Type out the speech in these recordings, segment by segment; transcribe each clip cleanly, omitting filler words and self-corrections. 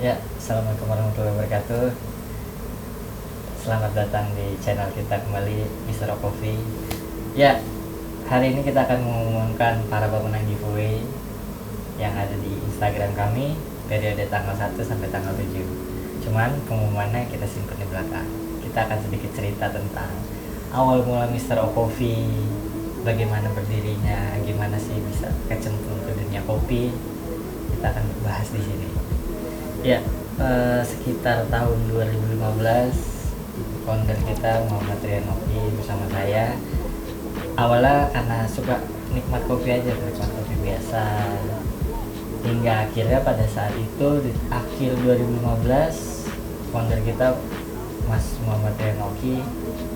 Ya, assalamualaikum warahmatullahi wabarakatuh. Selamat datang di channel kita kembali, Mister Coffee. Ya, hari ini kita akan mengumumkan para pemenang giveaway yang ada di Instagram kami periode tanggal 1 sampai tanggal 7. Cuman pengumumannya kita simpan di belakang. Kita akan sedikit cerita tentang awal mula Mister Coffee, bagaimana berdirinya, gimana sih bisa kecemplung ke dunia kopi. Kita akan bahas di sini. Ya, sekitar tahun 2015 founder kita Muhammad Rianofi bersama saya. Awalnya karena suka nikmat kopi aja, nikmat kopi biasa. Hingga akhirnya pada saat itu di akhir 2015 founder kita Mas Muhammad Rianofi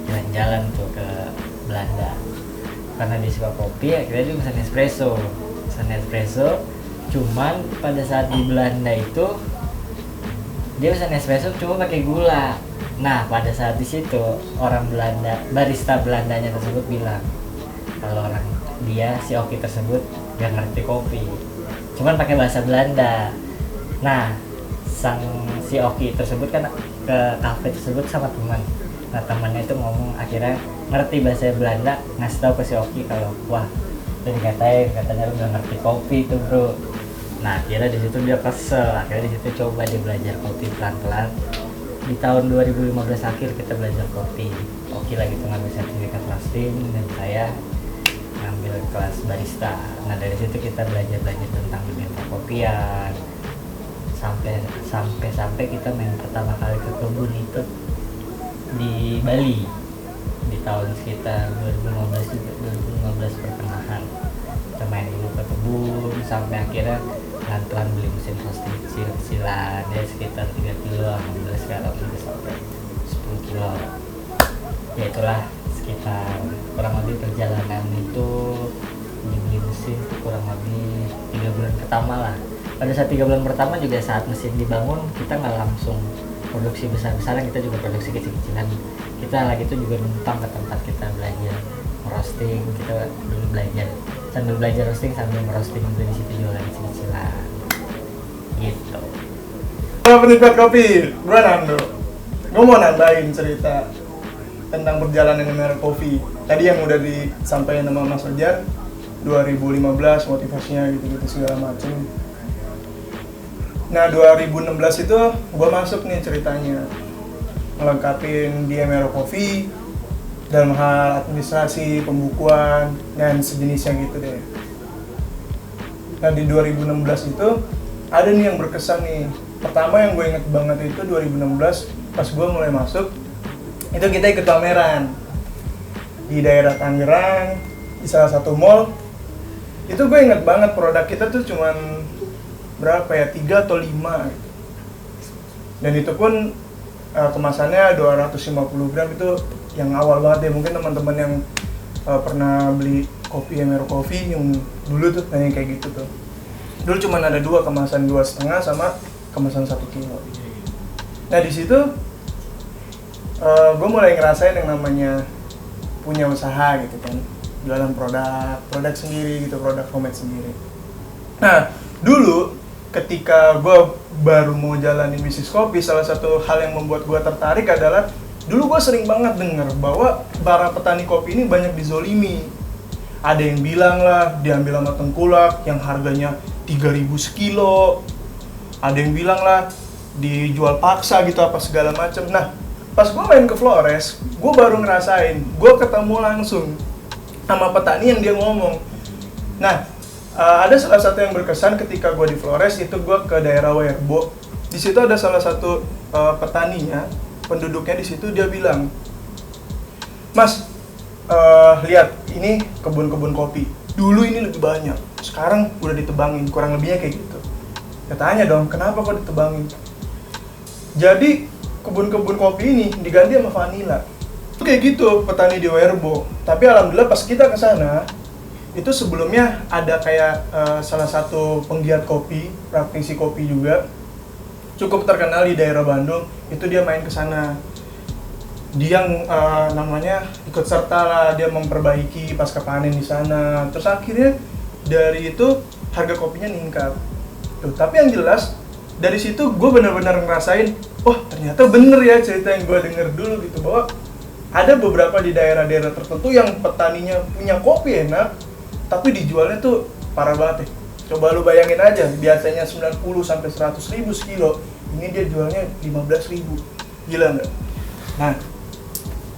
jalan-jalan tuh ke Belanda. Karena dia suka kopi, akhirnya dia pesan espresso. Cuman pada saat di Belanda itu dia pesan espresso cuma pakai gula. Nah, pada saat di situ orang Belanda, barista Belandanya tersebut bilang kalau si Oki tersebut gak ngerti kopi, cuman pakai bahasa Belanda. Nah, si Oki tersebut kan ke kafe tersebut sama teman. Nah, temannya itu ngomong, akhirnya ngerti bahasa Belanda, ngasih tahu ke si Oki kalau wah, itu katanya lu gak ngerti kopi itu bro. Nah, akhirnya di situ dia kesel. Akhirnya di situ coba dia belajar kopi pelan-pelan. Di tahun 2015 akhir kita belajar kopi. Oke lagi tuh ngambil sertifikat roasting dan saya ngambil kelas barista. Nah, dari situ kita belajar tentang dunia perkopian. Sampai kita main pertama kali ke kebun itu di Bali di tahun sekitar 2015 pertengahan. Kita main dulu ke kebun sampai akhirnya pelan-pelan beli mesin roasting kecil-kecilan ya, sekitar 3 kilo, alhamdulillah sekarang udah sampai 10 kilo. Ya itulah sekitar kurang lebih perjalanan itu dibeli mesin kurang lebih 3 bulan pertama lah. Pada saat 3 bulan pertama juga saat mesin dibangun kita nggak langsung produksi besar-besaran, kita juga produksi kecil-kecilan. Kita lagi itu juga numpang ke tempat kita belajar roasting, kita dulu sambil belajar roasting sambil merosting juga di situ jualan kecil-kecilan gitu. Kalau penikmat kopi, gue Nando. Gue mau nambahin cerita tentang perjalanan Merah Coffee. Tadi yang udah disampaikan sama Mas Ojar, 2015 motivasinya gitu-gitu segala macem. Nah 2016 itu gue masuk nih ceritanya, melengkapin di Merah Coffee dalam hal administrasi, pembukuan, dan sejenisnya gitu deh. Nah di 2016 itu ada nih yang berkesan nih. Pertama yang gue inget banget itu 2016 pas gue mulai masuk, itu kita ikut pameran di daerah Tangerang, di salah satu mall. Itu gue inget banget produk kita tuh cuman berapa ya, 3 atau 5 gitu. Dan itu pun kemasannya 250 gram, itu yang awal banget ya. Mungkin teman-teman yang pernah beli kopi Merah Coffee yang dulu tuh yang kayak gitu tuh. Dulu cuma ada 2 kemasan, 2,5 sama kemasan 1 kilo. Nah di situ gue mulai ngerasain yang namanya punya usaha gitu kan, jualan produk sendiri gitu, produk homemade sendiri. Nah dulu ketika gue baru mau jalanin bisnis kopi, salah satu hal yang membuat gue tertarik adalah dulu gue sering banget denger bahwa para petani kopi ini banyak dizolimi. Ada yang bilang lah diambil sama tengkulak yang harganya 3.000 sekilo. Ada yang bilang lah dijual paksa gitu apa segala macam. Nah pas gue main ke Flores, gue baru ngerasain, gue ketemu langsung sama petani yang dia ngomong. Nah ada salah satu yang berkesan ketika gue di Flores, itu gue ke daerah Werbo. Di situ ada salah satu petaninya, penduduknya di situ, dia bilang, Mas, lihat ini kebun-kebun kopi. Dulu ini lebih banyak, sekarang udah ditebangin, kurang lebihnya kayak gitu. Katanya dong, kenapa kok ditebangin? Jadi kebun-kebun kopi ini diganti sama vanila. Itu kayak gitu petani di Werbo. Tapi alhamdulillah pas kita ke sana, itu sebelumnya ada kayak salah satu penggiat kopi, praktisi kopi juga, cukup terkenal di daerah Bandung. Itu dia main ke sana. Dia namanya ikut serta lah, dia memperbaiki pasca panen di sana. Terus akhirnya dari itu harga kopinya meningkat. Tuh, tapi yang jelas dari situ gue benar-benar ngerasain, wah ternyata bener ya cerita yang gue denger dulu gitu, bahwa ada beberapa di daerah-daerah tertentu yang petaninya punya kopi enak, tapi dijualnya tuh parah banget ya. Coba lu bayangin aja, biasanya 90 sampai 100 ribu sekilo, ini dia jualnya 15 ribu. Gila nggak? Nah,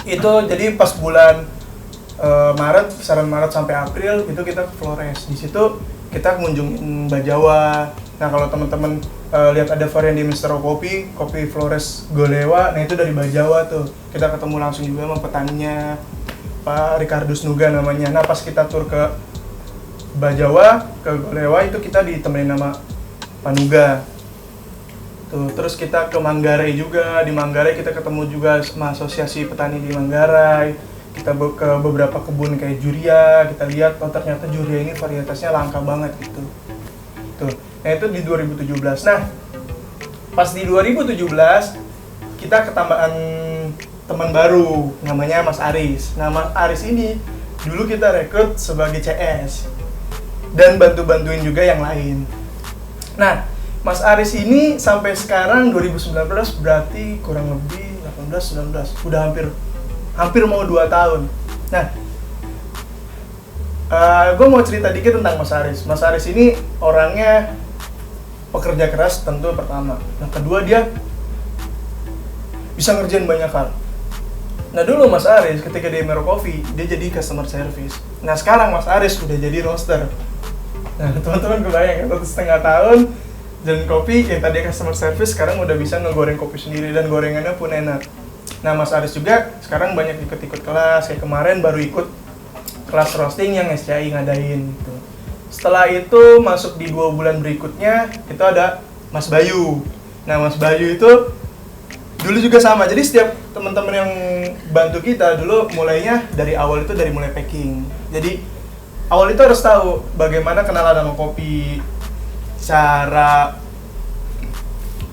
itu jadi pas bulan Maret, kisaran Maret sampai April itu kita ke Flores. Di situ kita ngunjungin Bajawa. Nah, kalau teman-teman lihat ada varian di Mistero Kopi Flores Golewa, nah itu dari Bajawa tuh. Kita ketemu langsung juga sama petaninya, Pak Ricardus Nuga namanya. Nah, pas kita tur ke Bajawa, ke Golewa itu kita ditemenin sama Pak Nuga. Tuh, terus kita ke Manggarai juga. Di Manggarai kita ketemu juga sama asosiasi petani di Manggarai. Kita ke beberapa kebun kayak Juria, kita lihat oh ternyata Juria ini varietasnya langka banget gitu. Tuh. Nah, itu di 2017. Nah, pas di 2017 kita ketambahan teman baru namanya Mas Aris. Nah, Mas Aris ini dulu kita rekrut sebagai CS dan bantu-bantuin juga yang lain. Nah, Mas Aris ini sampai sekarang 2019 berarti kurang lebih 18-19, udah hampir mau 2 tahun. Nah, gue mau cerita dikit tentang Mas Aris. Mas Aris ini orangnya pekerja keras tentu pertama. Nah, kedua dia bisa ngerjain banyak hal. Nah, dulu Mas Aris ketika di Mero Coffee, dia jadi customer service. Nah, sekarang Mas Aris udah jadi roaster. Nah, teman-teman kebayang 1,5 tahun jalan kopi, yang tadi customer service sekarang udah bisa ngegoreng kopi sendiri dan gorengannya pun enak. Nah, Mas Aris juga sekarang banyak ikut-ikut kelas, kayak kemarin baru ikut kelas roasting yang SCI ngadain gitu. Setelah itu masuk di 2 bulan berikutnya itu ada Mas Bayu. Nah, Mas Bayu itu dulu juga sama. Jadi setiap teman-teman yang bantu kita dulu mulainya dari awal itu dari mulai packing. Jadi awal itu harus tahu bagaimana kenalan sama kopi, cara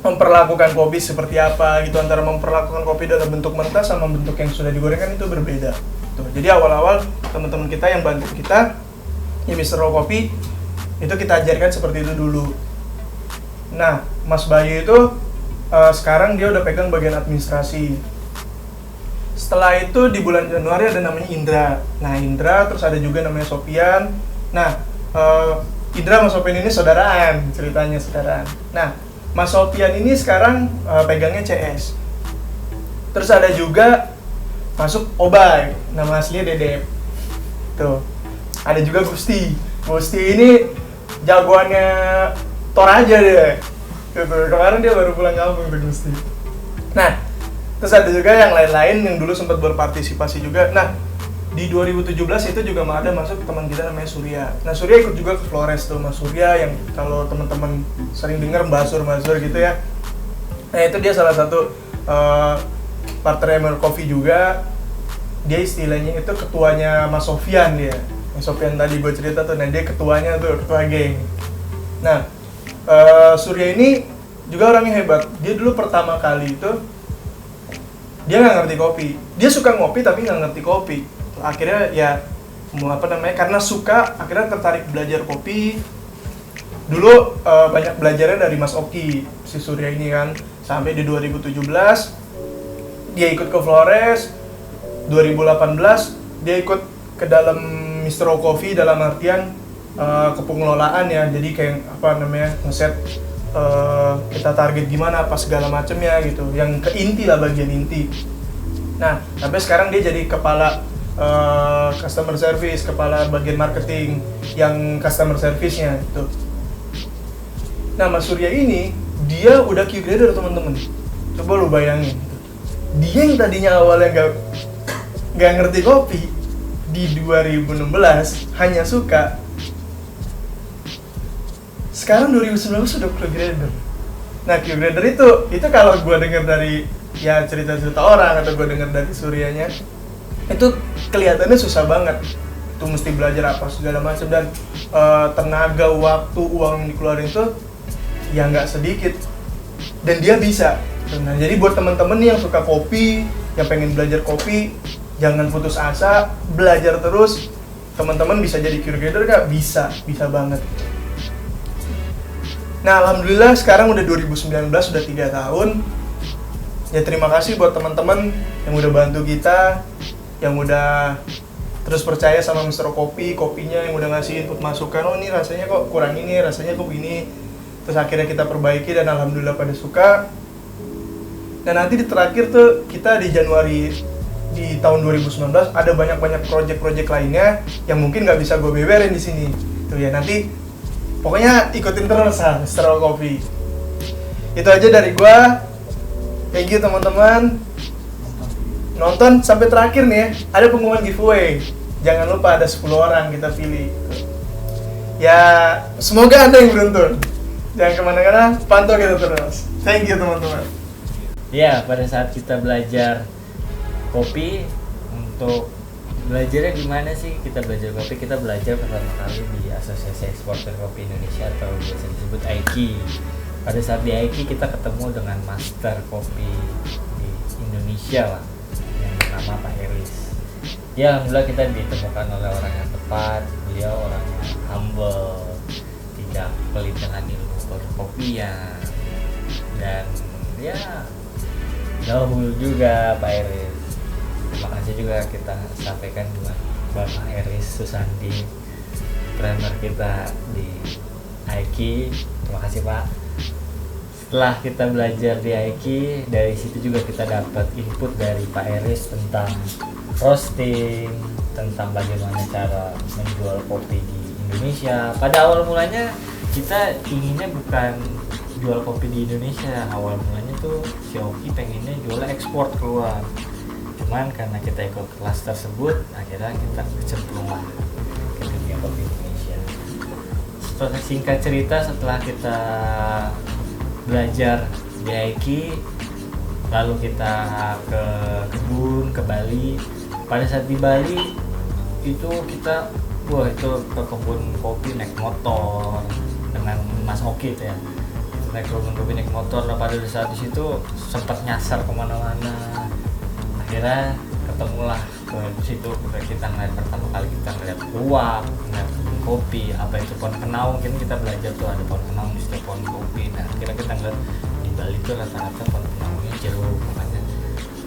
memperlakukan kopi seperti apa gitu, antara memperlakukan kopi dalam bentuk mentah sama bentuk yang sudah digorengkan itu berbeda. Tuh. Jadi awal-awal teman-teman kita yang bantu kita ya Mistero Kopi itu kita ajarkan seperti itu dulu. Nah, Mas Bayu itu sekarang dia udah pegang bagian administrasi. Setelah itu di bulan Januari ada namanya Indra. Nah, Indra terus ada juga namanya Sofian. Nah, Indra sama Sofian ini saudaraan, ceritanya saudaraan. Nah, Mas Sofian ini sekarang pegangnya CS. Terus ada juga masuk Obay, nama aslinya Dedep. Tuh. Ada juga Gusti. Gusti ini jagoannya Toraja deh. Gitu. Kemarin dia baru pulang kampung tuh Gusti. Nah, terus ada juga yang lain-lain yang dulu sempat berpartisipasi juga. Nah, di 2017 itu juga ada masuk teman kita namanya Surya. Nah, Surya ikut juga ke Flores tuh, Mas Surya yang kalau teman-teman sering dengar Basur gitu ya. Nah, itu dia salah satu partner Mero Coffee juga. Dia istilahnya itu ketuanya Mas Sofian dia. Mas Sofian tadi gue cerita tuh, nah dia ketuanya tuh, ketua geng. Nah, Surya ini juga orangnya hebat. Dia dulu pertama kali itu dia nggak ngerti kopi. Dia suka ngopi tapi nggak ngerti kopi. Akhirnya ya karena suka, akhirnya tertarik belajar kopi. Dulu banyak belajarnya dari Mas Oki, si Surya ini kan. Sampai di 2017 dia ikut ke Flores. 2018 dia ikut ke dalam Mistero Coffee dalam artian kepengelolaan ya. Jadi kayak ngeset kita target gimana apa segala macamnya gitu. Yang ke inti lah, bagian inti. Nah, sampai sekarang dia jadi kepala customer service, kepala bagian marketing yang customer service-nya gitu. Nah, Mas Surya ini dia udah Q grader teman-teman. Coba lu bayangin. Dia yang tadinya awalnya nggak ngerti kopi, di 2016 hanya suka, sekarang 2019 sudah Q grader. Nah, Q grader itu kalau gue dengar dari ya cerita-cerita orang atau gue dengar dari Suryanya, itu kelihatannya susah banget. Itu mesti belajar apa segala macam dan tenaga, waktu, uang yang dikeluarin itu ya nggak sedikit. Dan dia bisa. Nah, jadi buat teman-teman nih yang suka kopi, yang pengen belajar kopi, jangan putus asa, belajar terus. Teman-teman bisa jadi Q grader nggak? Bisa banget. Nah, alhamdulillah sekarang udah 2019, udah 3 tahun. Ya terima kasih buat teman-teman yang udah bantu kita, yang udah terus percaya sama Mr. Kopi, kopinya yang udah ngasih input masukan, oh ini rasanya kok kurang ini, rasanya kok begini. Terus akhirnya kita perbaiki dan alhamdulillah pada suka. Dan nanti di terakhir tuh kita di Januari di tahun 2019 ada banyak-banyak project-project lainnya yang mungkin nggak bisa gue beberin di sini. Tuh ya nanti pokoknya ikutin terus Mr. Kopi. Itu aja dari gua. Thank you teman-teman. Nonton sampai terakhir nih ya. Ada pengumuman giveaway. Jangan lupa ada 10 orang kita pilih. Ya, semoga Anda yang beruntung. Jangan kemana-mana, pantau kita terus. Thank you teman-teman. Ya, pada saat kita belajar kopi, untuk belajarnya gimana sih kita belajar kopi? Kita belajar pertama kali di Asosiasi Eksportir Kopi Indonesia atau biasa disebut AIKI. Pada saat di AIKI kita ketemu dengan master kopi di Indonesia lah, yang bernama Pak Eris. Ya, alhamdulillah kita ditemukan oleh orang yang tepat. Beliau orang yang humble, tidak pelit dengan ilmu perkopian, dan ya jauh juga Pak Eris. Terima kasih juga kita sampaikan buat Bapak Eris Susandi, trainer kita di AIKI. Terima kasih Pak. Setelah kita belajar di AIKI, dari situ juga kita dapat input dari Pak Eris tentang roasting, tentang bagaimana cara menjual kopi di Indonesia. Pada awal mulanya kita inginnya bukan jual kopi di Indonesia. Awal mulanya tuh si Oki pengennya jual ekspor keluar. Cuman karena kita ikut kelas tersebut, akhirnya kita kecemplung lah ke dunia kopi Indonesia. Setelah singkat cerita, setelah kita belajar di AIKI, lalu kita ke kebun, ke Bali. Pada saat di Bali itu kita itu ke kebun kopi naik motor dengan Mas Oki itu ya. Itu naik kebun kopi naik motor. Nah, pada saat di situ sempat nyasar kemana-mana. Akhirnya ketemulah ke situ, kita ngeliat pertama kali kita ngeliat uap, ngeliat kebun kopi, apa itu pohon kenau. Mungkin kita belajar tuh ada pohon kenau di setiap pohon kopi. Nah, akhirnya kita ngeliat di Bali tuh rata-rata pohon kenaunya jeruk, makanya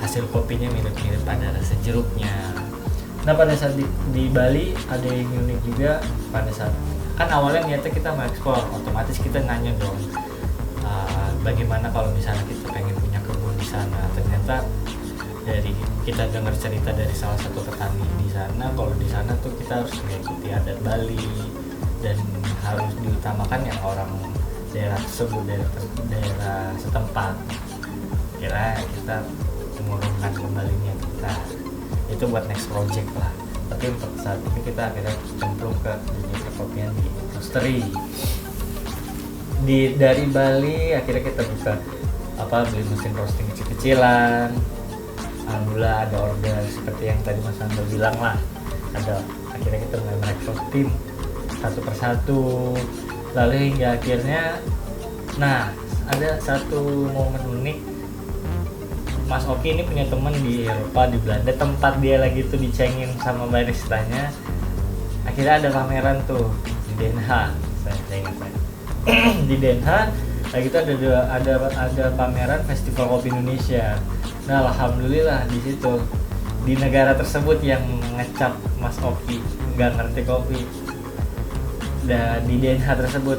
hasil kopinya mirip-mirip pada rasa jeruknya. Nah, pada saat di Bali ada yang unik juga. Pada saat kan awalnya niatnya kita mau ekspor, otomatis kita nanya dong, bagaimana kalau misalnya kita pengen punya kebun di sana. Ternyata dari kita dengar cerita dari salah satu petani di sana, kalau di sana tuh kita harus mengikuti adat Bali dan harus diutamakan yang orang daerah tersebut, daerah setempat. Kira kita mengurungkan kembali niat kita itu buat next project lah. Tapi untuk saat ini kita akhirnya cemplung ke dunia perkopian di roastery. Dari Bali akhirnya kita buka beli mesin roasting kecil-kecilan. Alhamdulillah ada order seperti yang tadi Mas Ando bilang lah. Akhirnya kita mulai merekrut tim satu persatu. Lalu hingga akhirnya, nah ada satu momen unik. Mas Oki ini punya teman di Eropa, di Belanda, tempat dia lagi tuh dicengin sama baristanya. Akhirnya ada pameran tuh di Den Haag, saya ingat di Den Haag. Lagi itu ada pameran Festival Kopi Indonesia. Nah, alhamdulillah di situ, di negara tersebut yang ngecap Mas Oki nggak ngerti kopi. Dan di Den Haag tersebut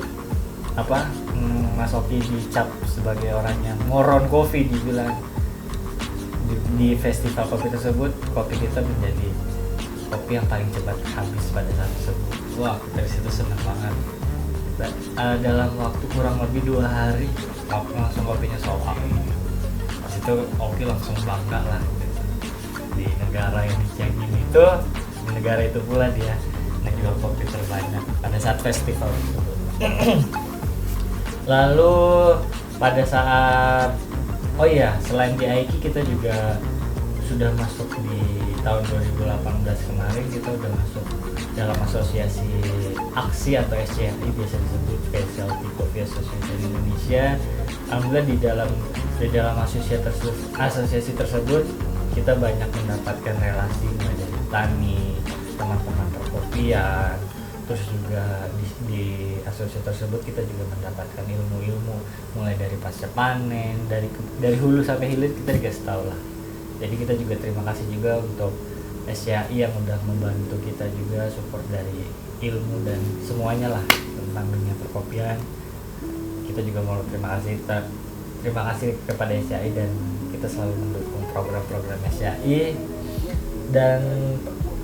Mas Oki dicap sebagai orang yang moron kopi, dibilang di festival kopi tersebut kopi kita menjadi kopi yang paling cepat habis pada saat tersebut. Wah, dari situ senang banget. Dalam waktu kurang lebih 2 hari langsung kopinya sold out. Pas itu Oki langsung bangga lah gitu. Di negara yang dicengin itu, di negara itu pula dia ngejual kopi terbanyak pada saat festival tersebut. Lalu pada saat selain di AIKI kita juga sudah masuk di tahun 2018 kemarin. Kita udah masuk dalam asosiasi aksi atau SCFI, biasa disebut Specialty Coffee Association Indonesia. Alhamdulillah di dalam asosiasi tersebut kita banyak mendapatkan relasi mulai dari petani, teman-teman perkopian, terus juga di asosiasi tersebut kita juga mendapatkan ilmu-ilmu mulai dari pasca panen, dari hulu sampai hilir kita dikasih tahu lah. Jadi kita juga terima kasih juga untuk SCAI yang udah membantu kita juga, support dari ilmu dan semuanya lah tentang dunia perkopian. Kita juga mau terima kasih kepada SCAI, dan kita selalu mendukung program-program SCAI. Dan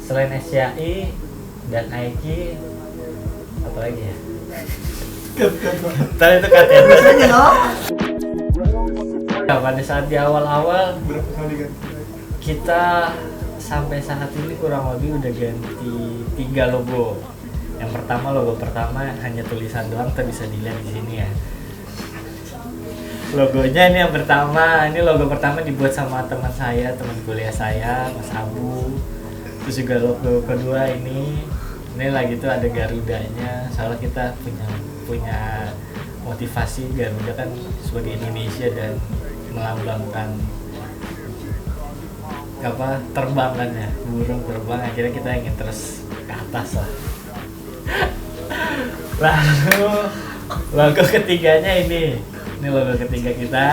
selain SCAI dan AIKI, apa lagi ya? Tadi itu KTP. Nah, pada saat di awal-awal Berapa kali kan? kita sampai saat ini kurang lebih udah ganti 3 logo. Logo pertama hanya tulisan doang, kita bisa dilihat di sini ya. Logonya ini yang pertama, ini logo pertama dibuat sama teman kuliah saya, Mas Abu. Terus juga logo kedua ini lagi tuh ada Garudanya. Soalnya kita punya motivasi Garuda kan sebagai Indonesia dan melambangkan terbang kan ya, burung terbang. Akhirnya kita ingin terus ke atas lah. Lalu logo ketiganya ini logo ketiga kita.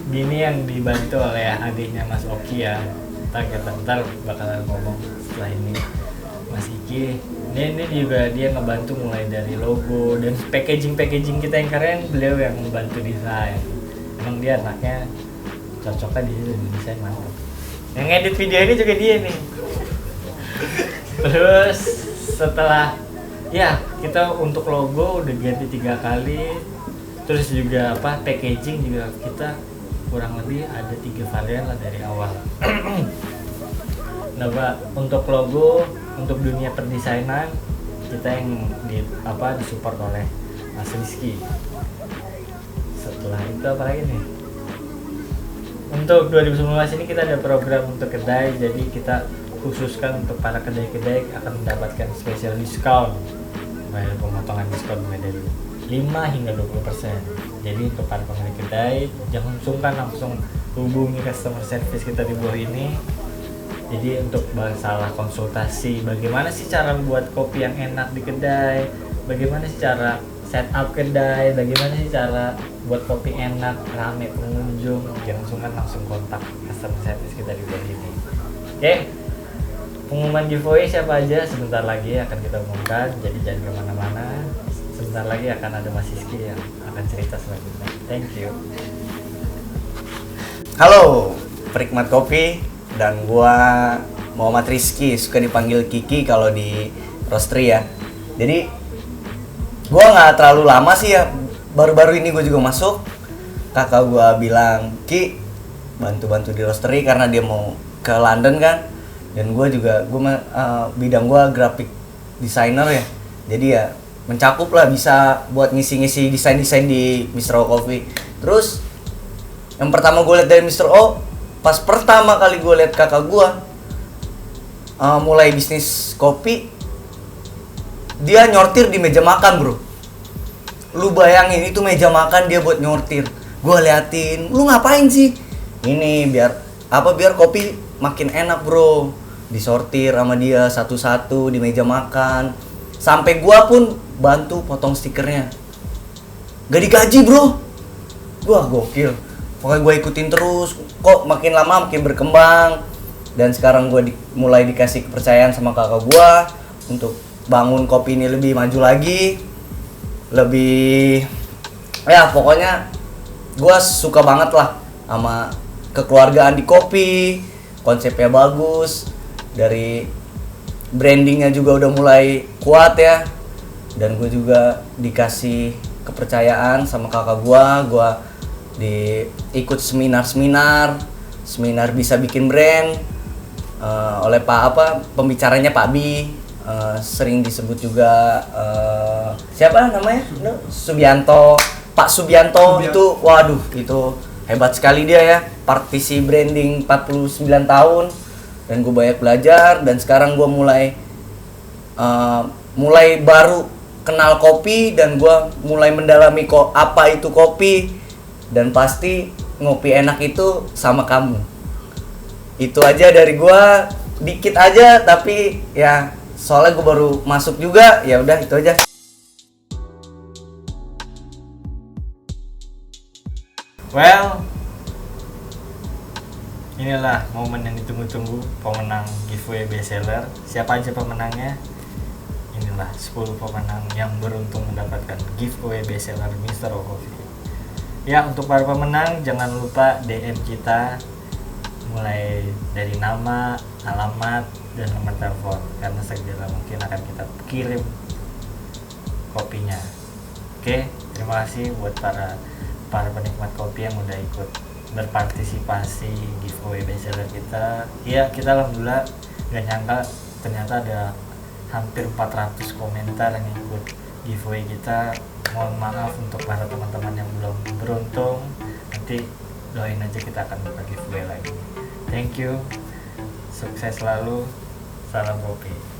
Ini yang dibantu oleh adiknya Mas Oki ya. Ntar bakalan ngomong setelah ini Mas Iki. Ini juga dia ngebantu mulai dari logo dan packaging kita yang keren, beliau yang membantu desain. Emang dia anaknya cocoknya di situ, desain mantap. Yang edit video ini juga dia nih. Terus setelah kita untuk logo udah ganti 3 kali, terus juga packaging juga kita kurang lebih ada 3 varian lah dari awal. Nah, untuk logo, untuk dunia perdesainan kita yang disupport oleh Mas Rizky. Setelah itu apa lagi nih? Untuk 2019 ini kita ada program untuk kedai, jadi kita khususkan untuk para kedai-kedai akan mendapatkan special discount. Ada pemotongan diskon mulai dari 5 hingga 20%. Jadi untuk para pemilik kedai jangan sungkan, langsung hubungi customer service kita di bawah ini. Jadi untuk masalah konsultasi, bagaimana sih cara buat kopi yang enak di kedai, bagaimana sih cara setup kedai, bagaimana sih cara buat kopi enak, rame pengunjung, jangan sungkan langsung kontak customer service kita di bawah ini. Oke. Pengumuman giveaway siapa aja sebentar lagi akan kita umumkan, jadi jangan kemana-mana. Sebentar lagi akan ada Mas Rizky yang akan cerita selanjutnya. Thank you. Halo, penikmat kopi, dan gua Muhammad Rizky, suka dipanggil Kiki kalau di roastery ya. Jadi gua nggak terlalu lama sih ya, baru-baru ini gua juga masuk. Kakak gua bilang, Ki, bantu-bantu di roastery karena dia mau ke London kan. Dan gue bidang gue graphic designer ya, jadi ya mencakup lah, bisa buat ngisi-ngisi desain-desain di Mr. O Coffee. Terus yang pertama gue lihat dari Mr. O, pas pertama kali gue lihat kakak gue mulai bisnis kopi, dia nyortir di meja makan bro. Lu bayangin itu meja makan dia buat nyortir. Gue liatin, lu ngapain sih? Ini biar kopi makin enak bro. Disortir sama dia satu-satu di meja makan. Sampai gua pun bantu potong stikernya. Gak digaji bro. Wah gokil. Pokoknya gua ikutin terus. Kok makin lama makin berkembang. Dan sekarang gua mulai dikasih kepercayaan sama kakak gua untuk bangun kopi ini lebih maju lagi. Lebih pokoknya gua suka banget lah sama kekeluargaan di kopi. Konsepnya bagus. Dari brandingnya juga udah mulai kuat ya, dan gue juga dikasih kepercayaan sama kakak gue ikut seminar bisa bikin brand oleh pembicaranya Pak Bi, sering disebut juga siapa namanya? Subianto, Pak Subianto. Itu waduh itu hebat sekali dia ya, praktisi branding 49 tahun. Dan gue banyak belajar, dan sekarang gue mulai baru kenal kopi, dan gue mulai mendalami apa itu kopi, dan pasti ngopi enak itu sama kamu. Itu aja dari gue, dikit aja tapi ya soalnya gue baru masuk juga. Ya udah itu aja. Well, inilah momen yang ditunggu-tunggu, pemenang giveaway bestseller. Siapa aja pemenangnya? Inilah 10 pemenang yang beruntung mendapatkan giveaway bestseller Mr. Coffee. Ya, untuk para pemenang jangan lupa DM kita mulai dari nama, alamat, dan nomor telepon, karena segera mungkin akan kita kirim kopinya. Oke, terima kasih buat para penikmat kopi yang udah ikut berpartisipasi giveaway bestseller kita. Ya, kita alhamdulillah gak nyangka ternyata ada hampir 400 komentar yang ikut giveaway kita. Mohon maaf untuk para teman-teman yang belum beruntung. Nanti doain aja kita akan buka giveaway lagi. Thank you. Sukses selalu. Salam kopi.